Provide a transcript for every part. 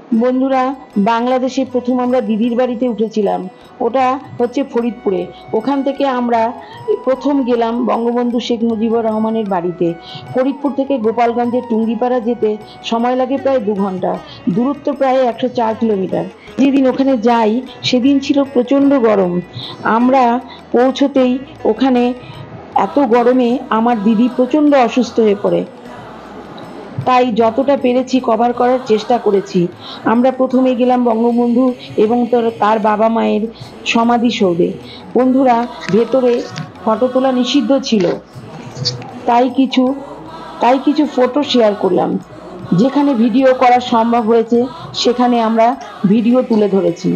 বন্ধুরা, বাংলাদেশে প্রথম আমরা দিদির বাড়িতে উঠেছিলাম। ওটা হচ্ছে ফরিদপুরে। ওখান থেকে আমরা প্রথম গেলাম বঙ্গবন্ধু শেখ মুজিবুর রহমানের বাড়িতে। ফরিদপুর থেকে গোপালগঞ্জের টুঙ্গিপাড়া যেতে সময় লাগে প্রায় 2 ঘন্টা। দূরত্ব প্রায় 104 কিলোমিটার। যেদিন ওখানে যাই সেদিন ছিল প্রচণ্ড গরম। আমরা পৌঁছতেই ওখানে এত গরমে আমার দিদি প্রচণ্ড অসুস্থ হয়ে পড়ে। তাই যতটা পেরেছি কভার করার চেষ্টা করেছি। আমরা প্রথমে গেলাম বঙ্গবন্ধু এবং তার বাবা মায়ের সমাধিসৌধে। বন্ধুরা, ভেতরে ফটো তোলা নিষিদ্ধ ছিল, তাই কিছু তাই কিছু ফটো শেয়ার করলাম। যেখানে ভিডিও করা সম্ভব হয়েছে সেখানে আমরা ভিডিও তুলে ধরেছি।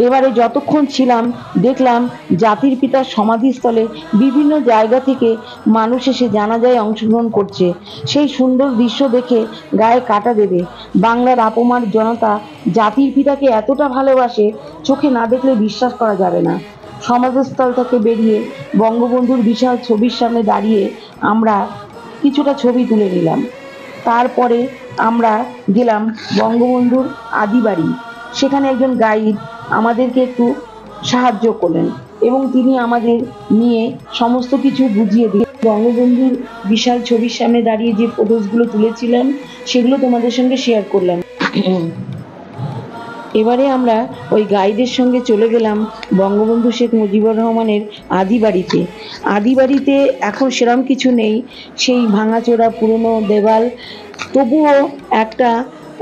এবারে যতক্ষণ ছিলাম দেখলাম জাতির পিতার সমাধিস্থলে বিভিন্ন জায়গা থেকে মানুষ এসে জানাজায় অংশগ্রহণ করছে। সেই সুন্দর দৃশ্য দেখে গায়ে কাঁটা দেবে। বাংলার আপমার জনতা জাতির পিতাকে এতটা ভালোবাসে, চোখে না দেখলে বিশ্বাস করা যাবে না। সমাধিস্থল থেকে বেরিয়ে বঙ্গবন্ধুর বিশাল ছবির সামনে দাঁড়িয়ে আমরা কিছুটা ছবি তুলে নিলাম। তারপরে আমরা গেলাম বঙ্গবন্ধুর আদি বাড়ি। সেখানে একজন গাইড আমাদেরকে একটু সাহায্য করলেন এবং তিনি আমাদের নিয়ে সমস্ত কিছু বুঝিয়ে দিলেন। বঙ্গবন্ধুর বিশাল ছবির সামনে দাঁড়িয়ে যে ফটোসগুলো তুলেছিলাম সেগুলো তোমাদের সঙ্গে শেয়ার করলাম। এবারে আমরা ওই গাইডের সঙ্গে চলে গেলাম বঙ্গবন্ধু শেখ মুজিবুর রহমানের আদি বাড়িতে। আদি বাড়িতে এখন সেরকম কিছু নেই, সেই ভাঙাচোরা পুরনো দেওয়াল, তবুও একটা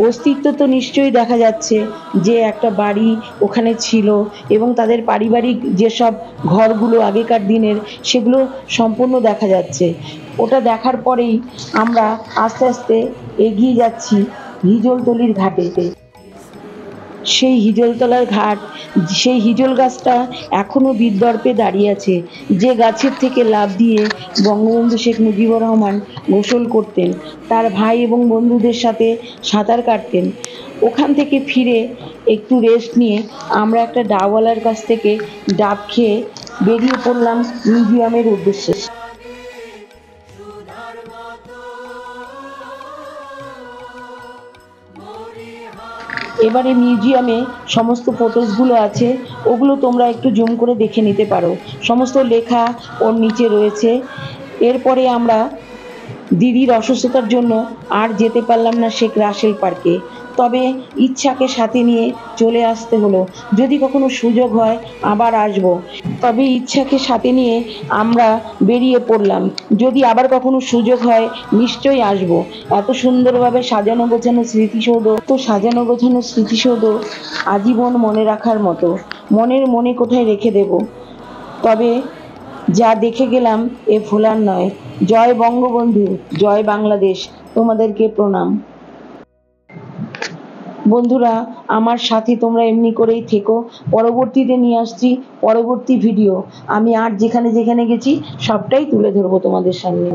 অস্তিত্ব তো নিশ্চয়ই দেখা যাচ্ছে যে একটা বাড়ি ওখানে ছিল এবং তাদের পারিবারিক যেসব ঘরগুলো আগেকার দিনের সেগুলো সম্পূর্ণ দেখা যাচ্ছে। ওটা দেখার পরেই আমরা আস্তে আস্তে এগিয়ে যাচ্ছি হিজলতলির ঘাটে। সেই হিজলতলার ঘাট, সেই হিজল গাছটা এখনো বিদ্যর্পে দাঁড়িয়ে আছে, যে গাছের থেকে লাফ দিয়ে বঙ্গবন্ধু শেখ মুজিবুর রহমান গোসল করতেন, তার ভাই এবং বন্ধুদের সাথে সাঁতার কাটতেন। ওখান থেকে ফিরে একটু রেস্ট নিয়ে আমরা একটা ডাবওয়ালার কাছ থেকে ডাব খেয়ে বেরিয়ে পড়লাম মিউজিয়ামের উদ্দেশ্যে। এবারে মিউজিয়ামে সমস্ত ফটোসগুলো আছে, ওগুলো তোমরা একটু জুম করে দেখে নিতে পারো। সমস্ত লেখা ওর নিচে রয়েছে। এরপরে আমরা দিদির অসুস্থতার জন্য আর যেতে পারলাম না শেখ রাসেল পার্কে, তবে ইচ্ছাকে সাথে নিয়ে চলে আসতে হলো। যদি কখনো সুযোগ হয় আবার আসবো, তবে ইচ্ছাকে সাথে নিয়ে আমরা বেরিয়ে পড়লাম। যদি আবার কখনো সুযোগ হয় নিশ্চয়ই আসবো। এত সুন্দরভাবে সাজানো গোছানো স্মৃতিসৌধ আজীবন মনে রাখার মতো। মনে কোথায় রেখে দেব। তবে যা দেখে গেলাম এ ভোলার নয়। জয় বঙ্গবন্ধু, জয় বাংলাদেশ। তোমাদেরকে প্রণাম। বন্ধুরা, আমার সাথে তোমরা এমনি করেই থেকো। পরবর্তীতে নিয়ে আসছি পরবর্তী ভিডিও। আমি আর যেখানে যেখানে গেছি সবটাই তুলে ধরবো তোমাদের সামনে।